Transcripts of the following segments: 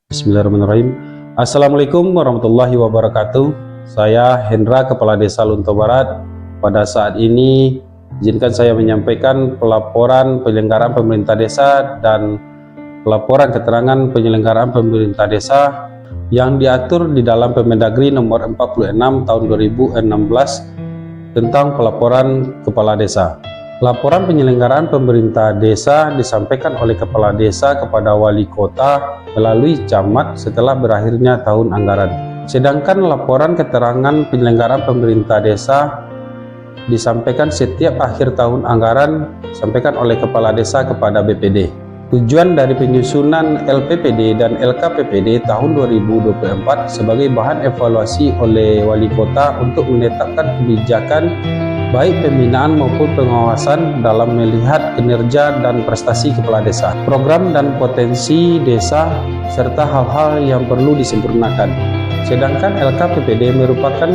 Bismillahirrahmanirrahim. Assalamualaikum warahmatullahi wabarakatuh. Saya Hendra, Kepala Desa Lunto Barat. Pada saat ini izinkan saya menyampaikan pelaporan penyelenggaraan pemerintah desa dan pelaporan keterangan penyelenggaraan pemerintah desa yang diatur di dalam Permendagri nomor 46 tahun 2016 tentang pelaporan kepala desa. Laporan penyelenggaraan pemerintah desa disampaikan oleh kepala desa kepada wali kota melalui camat setelah berakhirnya tahun anggaran. Sedangkan laporan keterangan penyelenggaraan pemerintah desa disampaikan setiap akhir tahun anggaran disampaikan oleh kepala desa kepada BPD. Tujuan dari penyusunan LPPD dan LKPPD tahun 2024 sebagai bahan evaluasi oleh wali kota untuk menetapkan kebijakan baik pembinaan maupun pengawasan dalam melihat kinerja dan prestasi kepala desa, program dan potensi desa, serta hal-hal yang perlu disempurnakan. Sedangkan LKPPD merupakan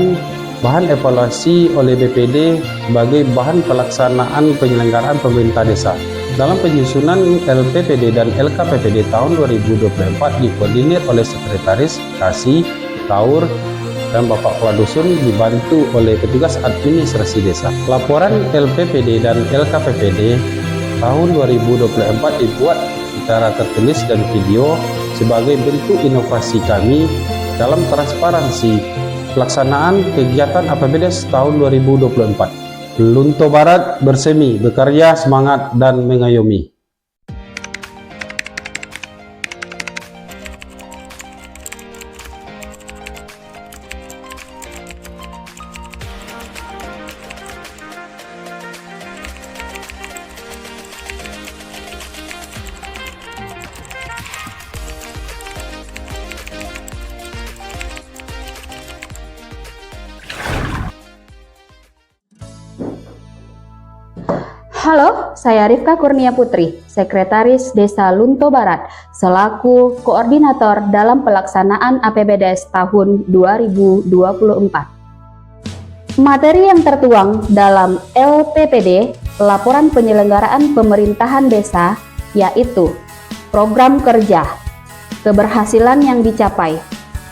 bahan evaluasi oleh BPD sebagai bahan pelaksanaan penyelenggaraan pemerintah desa. Dalam penyusunan LPPD dan LKPPD tahun 2024 dikoordinir oleh Sekretaris, Kasih, Taur, dan Bapak Kepala Dusun dibantu oleh petugas administrasi desa. Laporan LPPD dan LKPPD tahun 2024 dibuat secara tertulis dan video sebagai bentuk inovasi kami dalam transparansi pelaksanaan kegiatan APBDes tahun 2024. Lunto Barat bersemi, berkarya, semangat, dan mengayomi. Halo, saya Rifka Kurnia Putri, Sekretaris Desa Lunto Barat, selaku Koordinator dalam pelaksanaan APBDes tahun 2024. Materi yang tertuang dalam LPPD, Laporan Penyelenggaraan Pemerintahan Desa, yaitu program kerja, keberhasilan yang dicapai,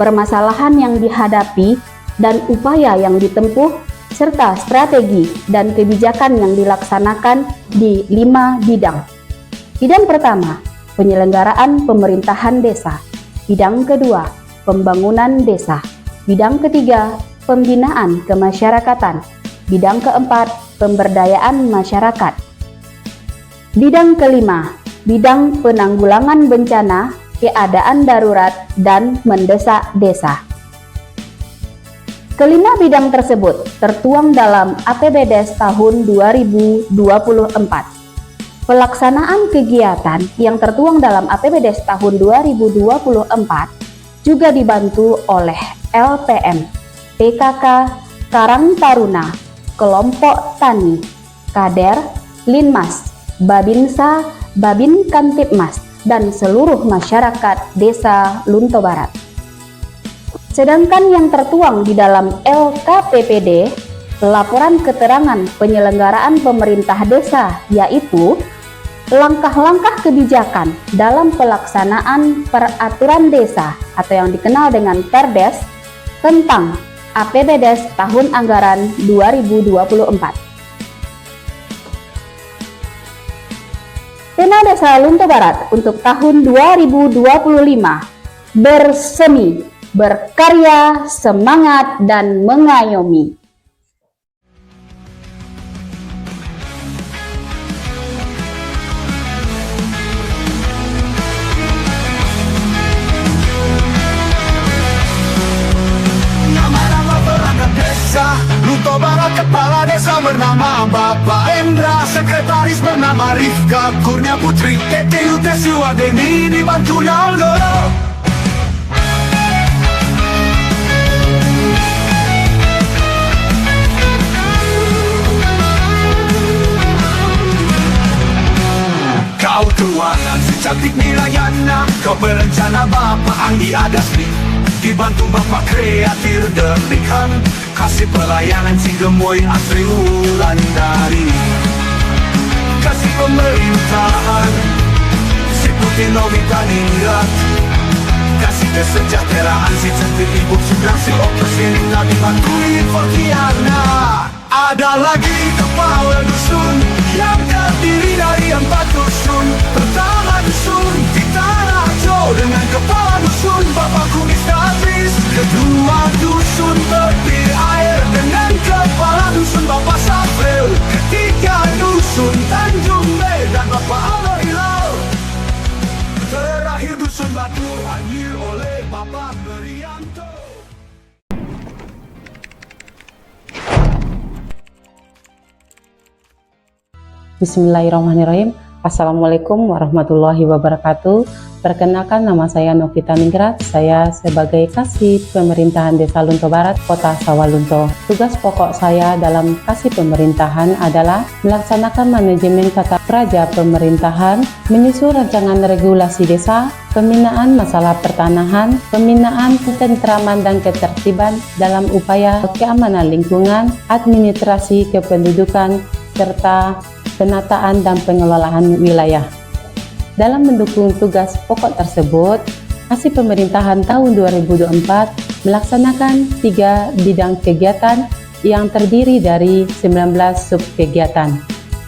permasalahan yang dihadapi, dan upaya yang ditempuh, serta strategi dan kebijakan yang dilaksanakan di 5 bidang. Bidang pertama, penyelenggaraan pemerintahan desa. Bidang kedua, pembangunan desa. Bidang ketiga, pembinaan kemasyarakatan. Bidang keempat, pemberdayaan masyarakat. Bidang kelima, bidang penanggulangan bencana, keadaan darurat, dan mendesak desa. Kelima bidang tersebut tertuang dalam APBDes tahun 2024. Pelaksanaan kegiatan yang tertuang dalam APBDes tahun 2024 juga dibantu oleh LPM, PKK, Karang Taruna, Kelompok Tani, Kader, Linmas, Babinsa, Babin Kantipmas, dan seluruh masyarakat Desa Lunto Barat. Sedangkan yang tertuang di dalam LKPPD, laporan keterangan penyelenggaraan pemerintah desa, yaitu langkah-langkah kebijakan dalam pelaksanaan peraturan desa atau yang dikenal dengan Perdes tentang APBDes tahun anggaran 2024. Tema Desa Lunto Barat untuk tahun 2025, bersemi, berkarya, semangat, dan mengayomi. Nama-nama perangkat desa Lunto Barat, Kepala Desa bernama Bapak Hendra, Sekretaris bernama Rifka Kurnia Putri, TTUT Suwadeni dibantu Naldo. Kau keuangan secantik Mirayana, kau berencana Bapak Anggi Adasmi, dibantu Bapak kreatif Dernikan, kasih pelayanan si gemoy Asri Wulandari, kasih pemerintahan si Putih Novita Ningrat, kasih Kesejahteraan si centil ibu sudah si operasi lagi bantuin pengkhianat. Ada lagi kepala dusun yang terdiri dari 4 dusun. Pertama dusun di Tanah Jo dengan kepala dusun Bapak Kumis Hafiz. Kedua dusun tepi air dengan kepala dusun Bapak Safril. Ketiga dusun Tanjung Be dan Bapak Allah Hilal. Terakhir dusun Batu Anjir oleh Bapak Berianto. Bismillahirrahmanirrahim. Assalamualaikum warahmatullahi wabarakatuh. Perkenalkan, nama saya Novita Ningrat. Saya sebagai Kasih Pemerintahan Desa Lunto Barat, Kota Sawalunto. Tugas pokok saya dalam Kasih Pemerintahan adalah melaksanakan manajemen tata praja pemerintahan, menyusun rancangan regulasi desa, pembinaan masalah pertanahan, pembinaan ketentraman dan ketertiban dalam upaya keamanan lingkungan, administrasi kependudukan, serta penataan dan pengelolaan wilayah. Dalam mendukung tugas pokok tersebut, Kasih Pemerintahan tahun 2024 melaksanakan 3 bidang kegiatan yang terdiri dari 19 subkegiatan.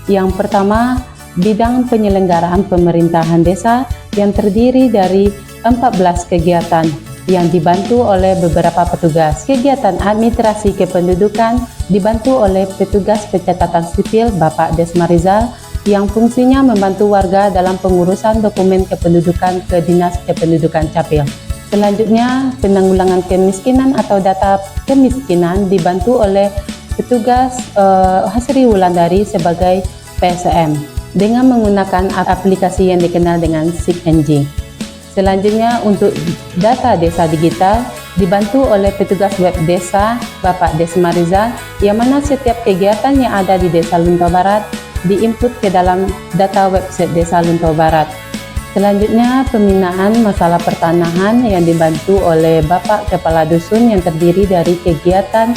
Yang pertama, bidang penyelenggaraan pemerintahan desa yang terdiri dari 14 kegiatan yang dibantu oleh beberapa petugas. Kegiatan administrasi kependudukan dibantu oleh petugas pencatatan sipil Bapak Desmar Rizal yang fungsinya membantu warga dalam pengurusan dokumen kependudukan ke Dinas Kependudukan Capil. Selanjutnya, penanggulangan kemiskinan atau data kemiskinan dibantu oleh petugas Hasri Wulandari sebagai PSM dengan menggunakan aplikasi yang dikenal dengan SIGNG. Selanjutnya, untuk data desa digital dibantu oleh petugas web desa Bapak Desmar Rizal, yang mana setiap kegiatan yang ada di Desa Lunto Barat diinput ke dalam data website Desa Lunto Barat. Selanjutnya, pembinaan masalah pertanahan yang dibantu oleh Bapak Kepala Dusun yang terdiri dari kegiatan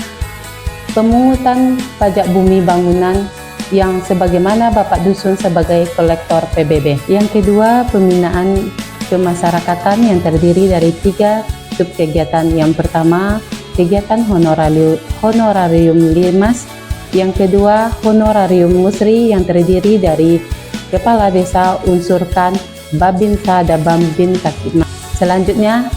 pemungutan pajak bumi bangunan yang sebagaimana Bapak Dusun sebagai kolektor PBB. Yang kedua, pembinaan kemasyarakatan yang terdiri dari 3 subkegiatan. Yang pertama, kegiatan honorarium limas. Yang kedua, honorarium musri yang terdiri dari kepala desa, unsurkan, babinsa, dan bambin kakitma. Selanjutnya,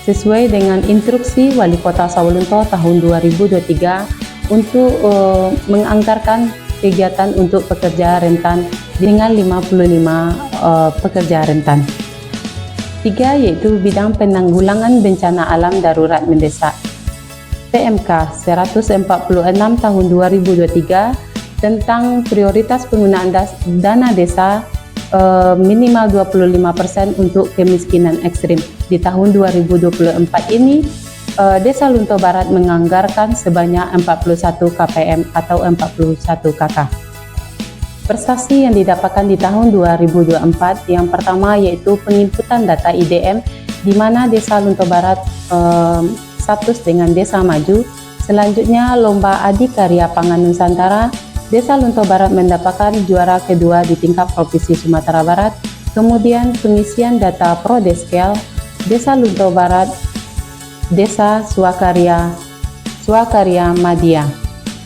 sesuai dengan instruksi Wali Kota Sawalunto tahun 2023 untuk menganggarkan kegiatan untuk pekerja rentan dengan 55 pekerja rentan. 3, yaitu bidang penanggulangan bencana alam darurat mendesak. PMK 146 tahun 2023 tentang prioritas penggunaan dana desa minimal 25% untuk kemiskinan ekstrim. Di tahun 2024 ini, Desa Lunto Barat menganggarkan sebanyak 41 KPM atau 41 KK. Prestasi yang didapatkan di tahun 2024 yang pertama yaitu penginputan data IDM, di mana Desa Lunto Barat status dengan desa maju. Selanjutnya, lomba Adikarya Pangan Nusantara, Desa Lunto Barat mendapatkan juara kedua di tingkat Provinsi Sumatera Barat. Kemudian pengisian data Prodeskel, Desa Lunto Barat, Desa Swakarya Madya.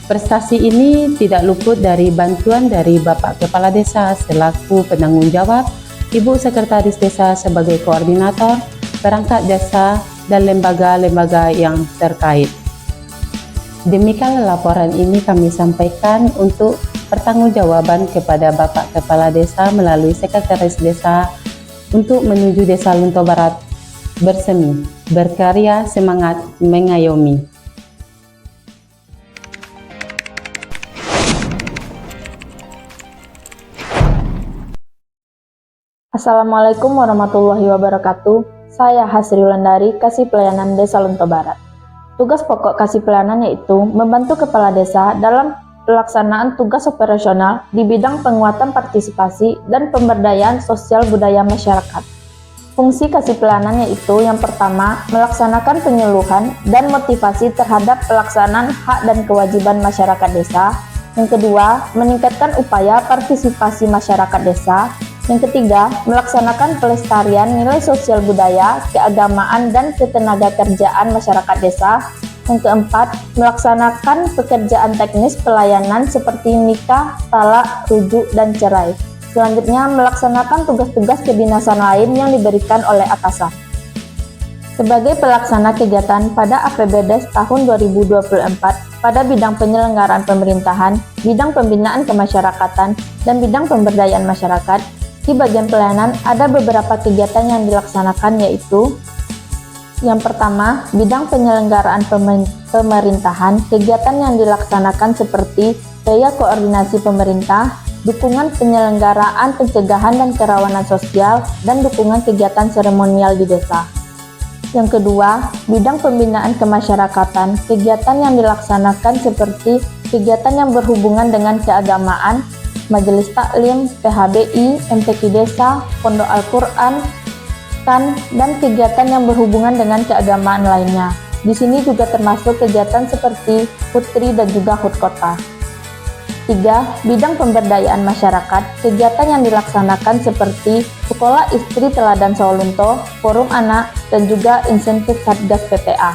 Prestasi ini tidak luput dari bantuan dari Bapak Kepala Desa selaku penanggung jawab, Ibu Sekretaris Desa sebagai koordinator, perangkat desa, dan lembaga-lembaga yang terkait. Demikian laporan ini kami sampaikan untuk pertanggungjawaban kepada Bapak Kepala Desa melalui Sekretaris Desa untuk menuju Desa Lunto Barat bersemi, berkarya, semangat, mengayomi. Assalamualaikum warahmatullahi wabarakatuh. Saya Hasri Wulandari, Kasih Pelayanan Desa Lunto Barat. Tugas pokok Kasih Pelayanan yaitu membantu Kepala Desa dalam pelaksanaan tugas operasional di bidang penguatan partisipasi dan pemberdayaan sosial budaya masyarakat. Fungsi Kasih Pelayanan yaitu yang pertama, melaksanakan penyuluhan dan motivasi terhadap pelaksanaan hak dan kewajiban masyarakat desa. Yang kedua, meningkatkan upaya partisipasi masyarakat desa. Yang ketiga, melaksanakan pelestarian nilai sosial budaya, keagamaan, dan ketenagakerjaan masyarakat desa. Yang keempat, melaksanakan pekerjaan teknis pelayanan seperti nikah, talak, rujuk, dan cerai. Selanjutnya, melaksanakan tugas-tugas kedinasan lain yang diberikan oleh atasan. Sebagai pelaksana kegiatan pada APBDes tahun 2024 pada bidang penyelenggaraan pemerintahan, bidang pembinaan kemasyarakatan, dan bidang pemberdayaan masyarakat, di bagian pelayanan ada beberapa kegiatan yang dilaksanakan, yaitu yang pertama, bidang penyelenggaraan pemerintahan. Kegiatan yang dilaksanakan seperti daya koordinasi pemerintah, dukungan penyelenggaraan pencegahan dan kerawanan sosial, dan dukungan kegiatan seremonial di desa. Yang kedua, bidang pembinaan kemasyarakatan. Kegiatan yang dilaksanakan seperti kegiatan yang berhubungan dengan keagamaan, majelis taklim, PHBI, MTQ Desa, Pondok Al-Quran, dan kegiatan yang berhubungan dengan keagamaan lainnya. Di sini juga termasuk kegiatan seperti Putri dan juga HUT Kota. 3. Bidang pemberdayaan masyarakat. Kegiatan yang dilaksanakan seperti Sekolah Istri Teladan Sawalunto, Forum Anak, dan juga insentif Satgas PPA.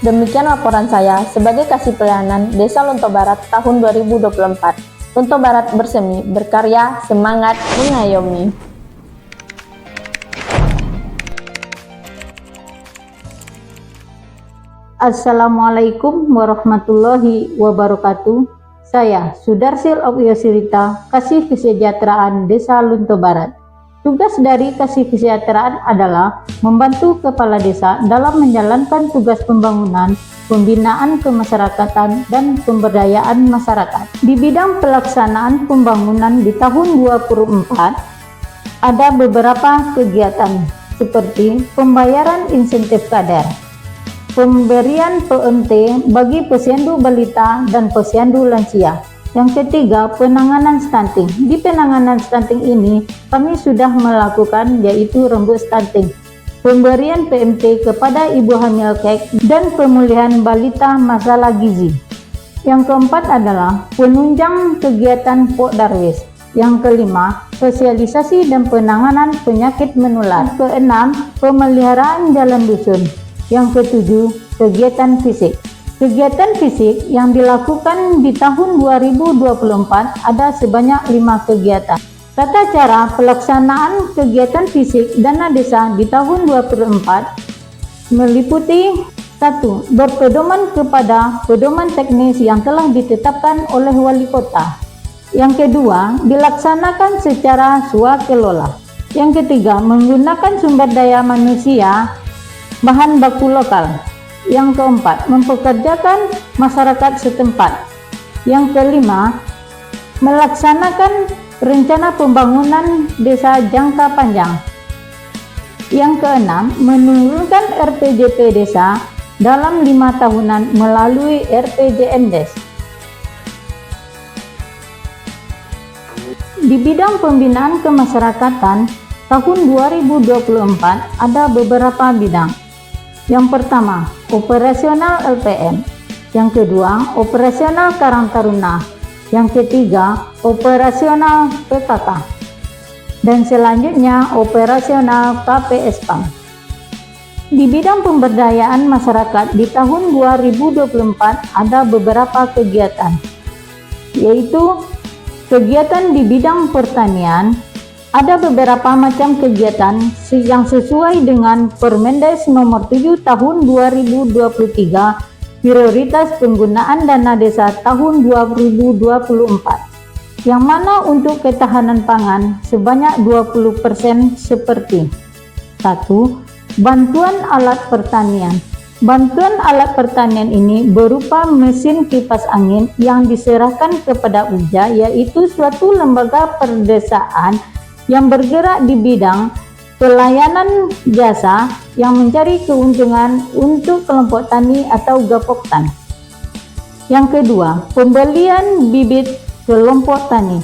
Demikian laporan saya sebagai Kasih Pelayanan Desa Lunto Barat tahun 2024. Lunto Barat bersemi, berkarya, semangat, mengayomi. Assalamualaikum warahmatullahi wabarakatuh. Saya Sudarsil Okyosirita, Kasih Kesejahteraan Desa Lunto Barat. Tugas dari Kasih Kesejahteraan adalah membantu kepala desa dalam menjalankan tugas pembangunan, pembinaan kemasyarakatan, dan pemberdayaan masyarakat. Di bidang pelaksanaan pembangunan di tahun 2024, ada beberapa kegiatan seperti pembayaran insentif kader, pemberian PMT bagi posyandu balita dan posyandu lansia. Yang ketiga, penanganan stunting. Di penanganan stunting ini, kami sudah melakukan yaitu rembuk stunting, pemberian PMT kepada ibu hamil kek, dan pemulihan balita masalah gizi. Yang keempat adalah penunjang kegiatan Pok Darwis. Yang kelima, sosialisasi dan penanganan penyakit menular. Yang keenam, pemeliharaan jalan dusun. Yang ketujuh, kegiatan fisik. Kegiatan fisik yang dilakukan di tahun 2024 ada sebanyak 5 kegiatan. Tata cara pelaksanaan kegiatan fisik dana desa di tahun 2024 meliputi 1. Berpedoman kepada pedoman teknis yang telah ditetapkan oleh wali kota. Yang kedua, dilaksanakan secara swakelola. Yang ketiga, menggunakan sumber daya manusia bahan baku lokal. Yang keempat, mempekerjakan masyarakat setempat. Yang kelima, melaksanakan rencana pembangunan desa jangka panjang. Yang keenam, menurunkan RPJP desa dalam 5 tahunan melalui RPJMdes. Di bidang pembinaan kemasyarakatan tahun 2024 ada beberapa bidang. Yang pertama, operasional LPM. Yang kedua, operasional Karang Taruna. Yang ketiga, operasional PKK. Dan selanjutnya, operasional KPSPAM. Di bidang pemberdayaan masyarakat di tahun 2024 ada beberapa kegiatan, yaitu kegiatan di bidang pertanian. Ada beberapa macam kegiatan yang sesuai dengan Permendes nomor 7 tahun 2023, prioritas penggunaan dana desa tahun 2024, yang mana untuk ketahanan pangan sebanyak 20% seperti 1. Bantuan alat pertanian. Bantuan alat pertanian ini berupa mesin kipas angin yang diserahkan kepada UJA, yaitu suatu lembaga perdesaan yang bergerak di bidang pelayanan jasa yang mencari keuntungan untuk kelompok tani atau gapoktan. Yang kedua, pembelian bibit kelompok tani.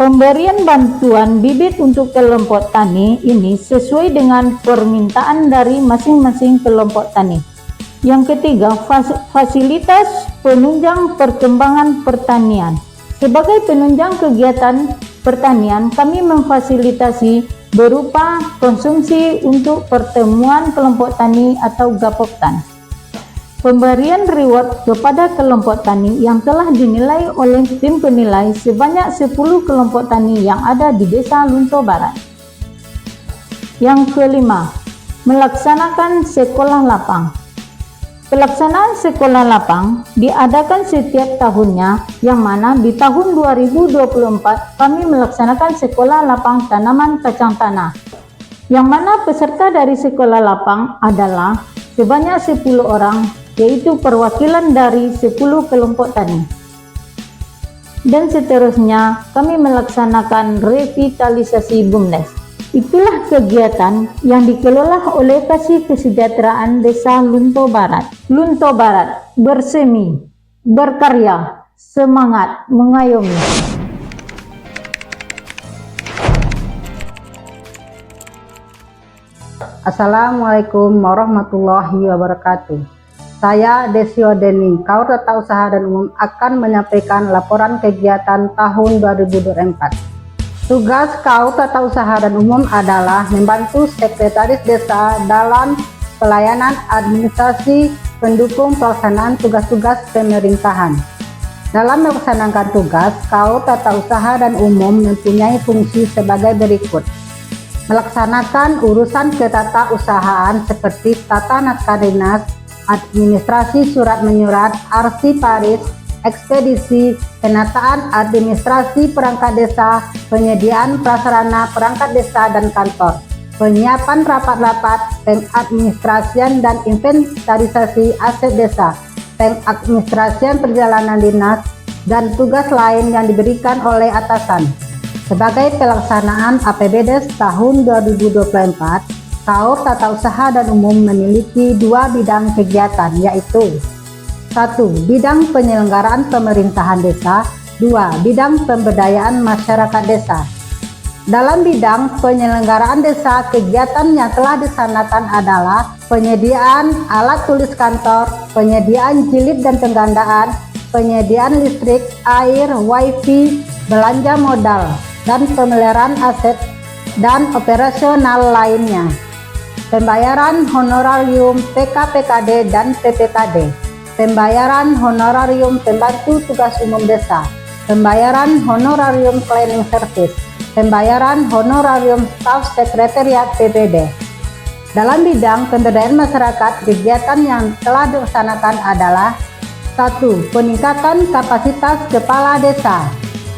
Pemberian bantuan bibit untuk kelompok tani ini sesuai dengan permintaan dari masing-masing kelompok tani. Yang ketiga, fasilitas penunjang perkembangan pertanian. Sebagai penunjang kegiatan pertanian, kami memfasilitasi berupa konsumsi untuk pertemuan kelompok tani atau gapoktan. Pemberian reward kepada kelompok tani yang telah dinilai oleh tim penilai sebanyak 10 kelompok tani yang ada di Desa Lunto Barat. Yang kelima, melaksanakan sekolah lapang. Pelaksanaan sekolah lapang diadakan setiap tahunnya, yang mana di tahun 2024 kami melaksanakan sekolah lapang tanaman kacang tanah, yang mana peserta dari sekolah lapang adalah sebanyak 10 orang, yaitu perwakilan dari 10 kelompok tani. Dan seterusnya kami melaksanakan revitalisasi BUMDes. Itulah kegiatan yang dikelola oleh Kasih Kesejahteraan Desa Lunto Barat. Lunto Barat, bersemi, berkarya, semangat, mengayomi. Assalamualaikum warahmatullahi wabarakatuh. Saya Desio Deni, Kaur Tata Usaha dan Umum akan menyampaikan laporan kegiatan tahun 2024. Tugas Kaur Tata Usaha dan Umum adalah membantu Sekretaris Desa dalam pelayanan administrasi pendukung pelaksanaan tugas-tugas pemerintahan. Dalam melaksanakan tugas, Kaur Tata Usaha dan Umum mempunyai fungsi sebagai berikut: melaksanakan urusan ketata-usahaan seperti tata naskah dinas, administrasi surat menyurat, arsiparis, ekspedisi, penataan administrasi perangkat desa, penyediaan prasarana perangkat desa dan kantor, penyiapan rapat-rapat, pengadministrasian dan inventarisasi aset desa, pengadministrasian perjalanan dinas, dan tugas lain yang diberikan oleh atasan. Sebagai pelaksanaan APBDes tahun 2024, Kaur Tata Usaha dan Umum memiliki 2 bidang kegiatan, yaitu 1. Bidang penyelenggaraan pemerintahan desa. 2. Bidang pemberdayaan masyarakat desa. Dalam bidang penyelenggaraan desa, kegiatan yang telah dilaksanakan adalah penyediaan alat tulis kantor, penyediaan jilid dan penggandaan, penyediaan listrik, air, wifi, belanja modal, dan pemeliharaan aset dan operasional lainnya. Pembayaran honorarium PKPKD dan PPKD. Pembayaran honorarium pembantu tugas umum desa, pembayaran honorarium cleaning service, pembayaran honorarium staf sekretariat PPD. Dalam bidang pemberdayaan masyarakat, kegiatan yang telah dilaksanakan adalah 1. Peningkatan kapasitas kepala desa.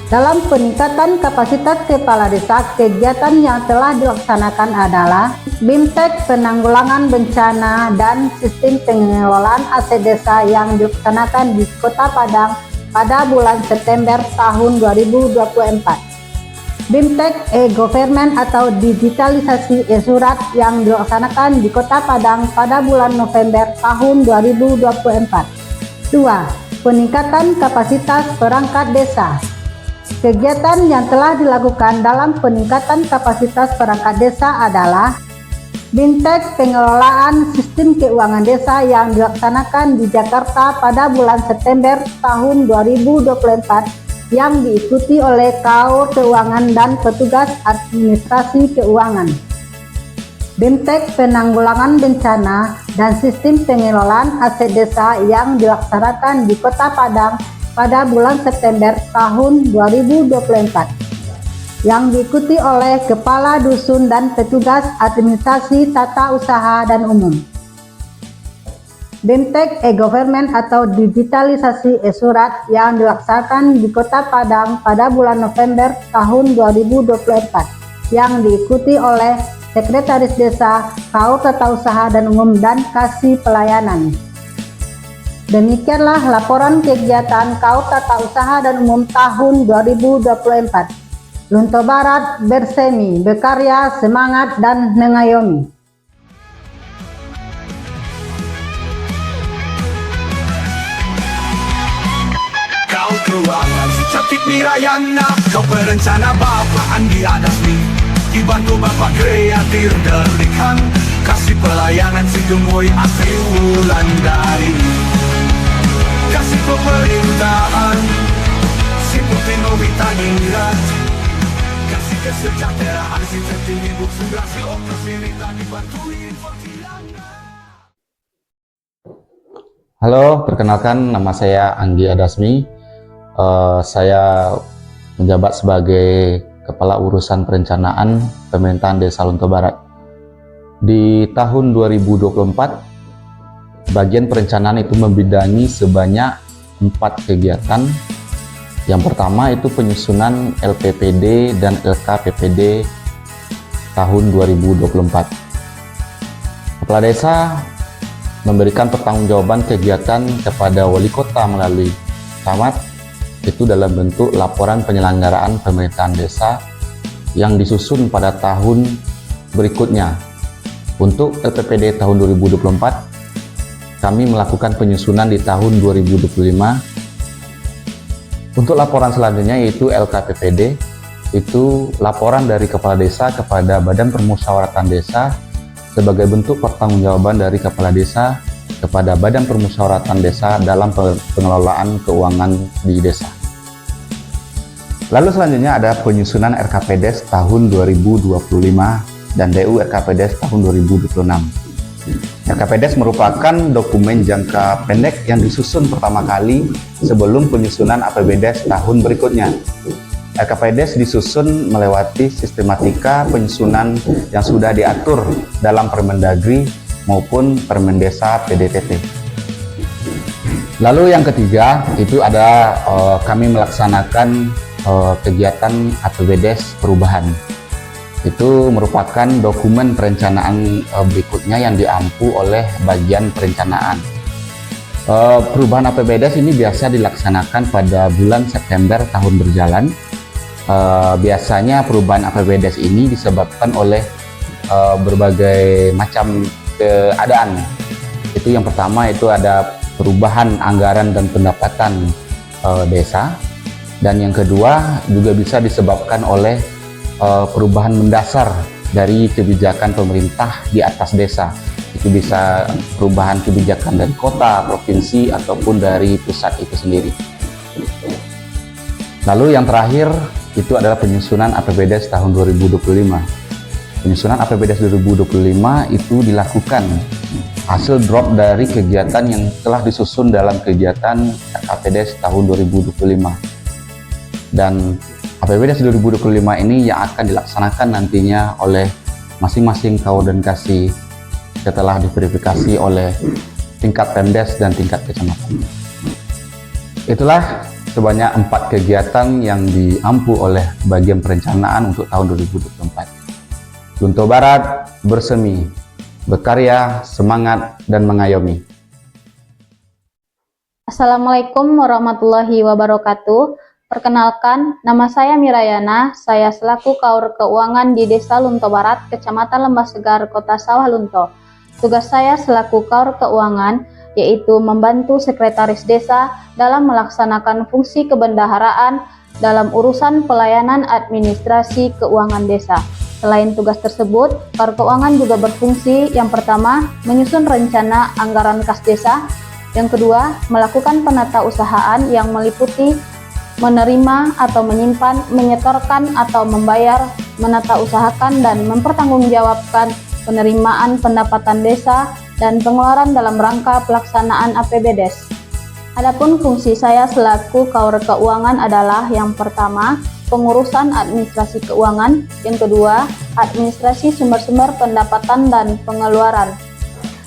Dalam peningkatan kapasitas kepala desa, kegiatan yang telah dilaksanakan adalah BIMTEK penanggulangan bencana dan sistem pengelolaan aset desa yang dilaksanakan di Kota Padang pada bulan September tahun 2024. BIMTEK e-Government atau digitalisasi e-surat yang dilaksanakan di Kota Padang pada bulan November tahun 2024. 2. Peningkatan kapasitas perangkat desa. Kegiatan yang telah dilakukan dalam peningkatan kapasitas perangkat desa adalah BIMTEK pengelolaan sistem keuangan desa yang dilaksanakan di Jakarta pada bulan September tahun 2024 yang diikuti oleh Kaur Keuangan dan petugas administrasi keuangan. BIMTEK penanggulangan bencana dan sistem pengelolaan aset desa yang dilaksanakan di Kota Padang pada bulan September tahun 2024 yang diikuti oleh Kepala Dusun dan petugas administrasi tata usaha dan umum. BIMTEK e-Government atau digitalisasi e-surat yang dilaksanakan di Kota Padang pada bulan November tahun 2024 yang diikuti oleh Sekretaris Desa, Kaur Tata Usaha dan Umum dan Kasih Pelayanan. Demikianlah laporan kegiatan Kaur Tata Usaha dan Umum tahun 2024. Lunto Barat bersemi, berkarya, semangat, dan mengayomi. Kau keuangan cantik Mirayana, kau perencana Bapak Andi Adasmi, dibantu Bapak kreatif Derlikan, kasih pelayanan si Gemoy Asri Wulandari. kasih pemerintahan si Putri Novita Ningrat. Kasih kesejahteraan si tertinggi bukti berhasil operasi Rita dibantu info tilangan. Halo, perkenalkan nama saya Anggi Adasmi. Saya menjabat sebagai Kepala Urusan Perencanaan Pemerintahan Desa Lunto Barat. Di tahun 2024, bagian perencanaan itu membidangi sebanyak 4 kegiatan. Yang pertama itu penyusunan LPPD dan LKPPD tahun 2024. Kepala Desa memberikan pertanggungjawaban kegiatan kepada wali kota melalui camat, itu dalam bentuk laporan penyelenggaraan pemerintahan desa yang disusun pada tahun berikutnya. Untuk LPPD tahun 2024, kami melakukan penyusunan di tahun 2025. Untuk laporan selanjutnya yaitu LKPPD, itu laporan dari kepala desa kepada Badan Permusyawaratan Desa sebagai bentuk pertanggungjawaban dari kepala desa kepada Badan Permusyawaratan Desa dalam pengelolaan keuangan di desa. Lalu selanjutnya ada penyusunan RKPDes tahun 2025 dan DU RKPDes tahun 2026. RKPDes merupakan dokumen jangka pendek yang disusun pertama kali sebelum penyusunan APBDes tahun berikutnya. RKPDes disusun melewati sistematika penyusunan yang sudah diatur dalam Permendagri maupun Permendesa PDTT. Lalu yang ketiga itu ada kami melaksanakan kegiatan APBDes perubahan. Itu merupakan dokumen perencanaan berikutnya yang diampu oleh bagian perencanaan. Perubahan APBDes ini biasa dilaksanakan pada bulan September tahun berjalan. Biasanya perubahan APBDes ini disebabkan oleh berbagai macam keadaan. Itu yang pertama itu ada perubahan anggaran dan pendapatan desa, dan yang kedua juga bisa disebabkan oleh perubahan mendasar dari kebijakan pemerintah di atas desa. Itu bisa perubahan kebijakan dari kota, provinsi, ataupun dari pusat itu sendiri. Lalu yang terakhir itu adalah penyusunan APBDes tahun 2025. Penyusunan APBDes 2025 itu dilakukan hasil drop dari kegiatan yang telah disusun dalam kegiatan APBDes tahun 2025. Dan APBDes 2025 ini yang akan dilaksanakan nantinya oleh masing-masing kabupaten Kasih setelah diverifikasi oleh tingkat Pemdes dan tingkat kecamatan. Itulah sebanyak 4 kegiatan yang diampu oleh bagian perencanaan untuk tahun 2024. Lunto Barat bersemi, berkarya, semangat, dan mengayomi. Assalamualaikum warahmatullahi wabarakatuh. Perkenalkan, nama saya Mirayana. Saya selaku Kaur Keuangan di Desa Lunto Barat, Kecamatan Lembah Segar, Kota Sawah Lunto. Tugas saya selaku Kaur Keuangan yaitu membantu sekretaris desa dalam melaksanakan fungsi kebendaharaan dalam urusan pelayanan administrasi keuangan desa. Selain tugas tersebut, Kaur Keuangan juga berfungsi yang pertama, menyusun rencana anggaran kas desa, yang kedua, melakukan penatausahaan yang meliputi menerima atau menyimpan, menyetorkan atau membayar, menatausahakan dan mempertanggungjawabkan penerimaan pendapatan desa dan pengeluaran dalam rangka pelaksanaan APBDes. Adapun fungsi saya selaku Kaur Keuangan adalah yang pertama, pengurusan administrasi keuangan, yang kedua, administrasi sumber-sumber pendapatan dan pengeluaran.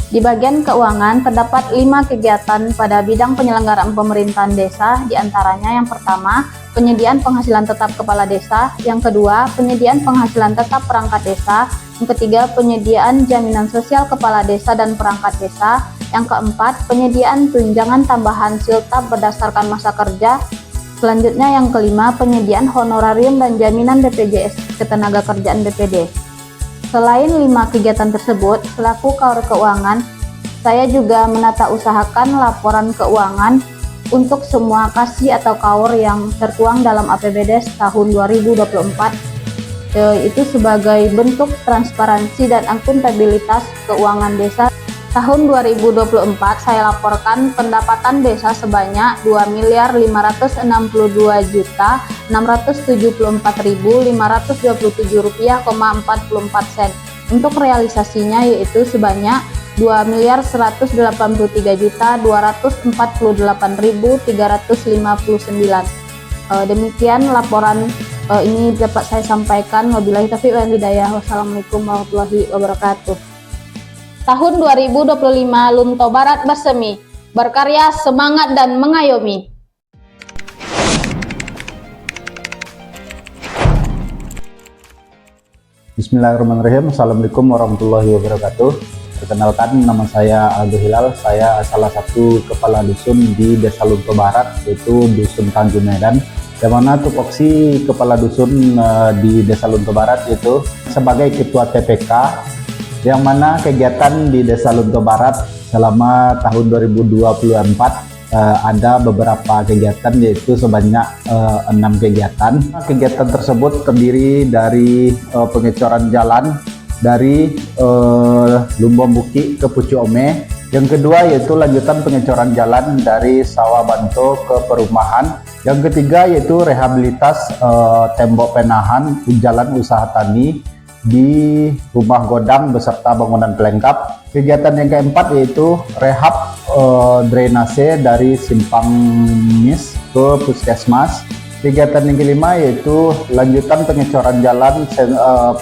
Di bagian keuangan terdapat 5 kegiatan pada bidang penyelenggaraan pemerintahan desa, diantaranya yang pertama, penyediaan penghasilan tetap kepala desa, yang kedua, penyediaan penghasilan tetap perangkat desa, yang ketiga, penyediaan jaminan sosial kepala desa dan perangkat desa, yang keempat, penyediaan tunjangan tambahan siltap berdasarkan masa kerja, selanjutnya yang kelima, penyediaan honorarium dan jaminan BPJS Ketenagakerjaan BPD. Selain 5 kegiatan tersebut, selaku Kaur Keuangan, saya juga menatausahakan laporan keuangan untuk semua kasih atau kaur yang tertuang dalam APBDes tahun 2024, itu sebagai bentuk transparansi dan akuntabilitas keuangan desa Tahun 2024 saya laporkan pendapatan desa sebanyak Rp2.562.674.527,44. Untuk realisasinya yaitu sebanyak Rp2.183.248.359. Demikian laporan ini dapat saya sampaikan. Wabillahi taufiq wal hidayah. Wassalamualaikum warahmatullahi wabarakatuh. Tahun 2025 Lunto Barat bersemi, berkarya, semangat dan mengayomi. Bismillahirrahmanirrahim. Assalamualaikum warahmatullahi wabarakatuh. Perkenalkan, nama saya Aldo Hilal. Saya salah satu kepala dusun di Desa Lunto Barat, yaitu Dusun Tanjung Medan, yang mana tupoksi kepala dusun di Desa Lunto Barat itu sebagai ketua TPK, yang mana kegiatan di Desa Lunto Barat selama tahun 2024 ada beberapa kegiatan, yaitu sebanyak 6 kegiatan. Kegiatan tersebut terdiri dari pengecoran jalan dari Lumbung Buki ke Pucu Ome. Yang kedua yaitu lanjutan pengecoran jalan dari Sawah Banto ke Perumahan. Yang ketiga yaitu rehabilitas tembok penahan jalan usaha tani di Rumah Godang beserta bangunan pelengkap. Kegiatan yang keempat yaitu rehab drainase dari Simpang Mis ke Puskesmas. Kegiatan yang kelima yaitu lanjutan pengecoran jalan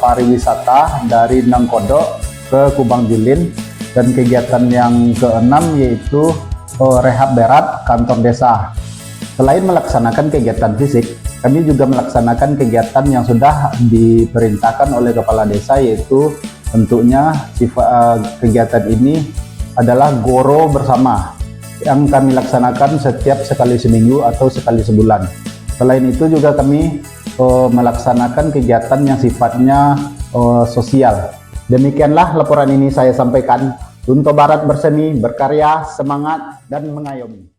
pariwisata dari Nangkodok ke Kubang Julin. Dan kegiatan yang keenam yaitu rehab berat kantor desa. Selain melaksanakan kegiatan fisik, kami juga melaksanakan kegiatan yang sudah diperintahkan oleh kepala desa, yaitu tentunya kegiatan ini adalah goro bersama yang kami laksanakan setiap sekali seminggu atau sekali sebulan. Selain itu juga kami melaksanakan kegiatan yang sifatnya sosial. Demikianlah laporan ini saya sampaikan. Lunto Barat bersemi, berkarya, semangat, dan mengayomi.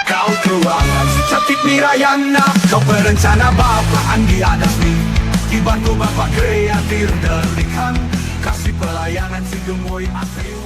Kau keluarga si cantik Mirayana, kau perencana Bapak Andi Adasmi, dibantu Bapak kreatif Derlikan, kasih pelayanan si gemoy asli.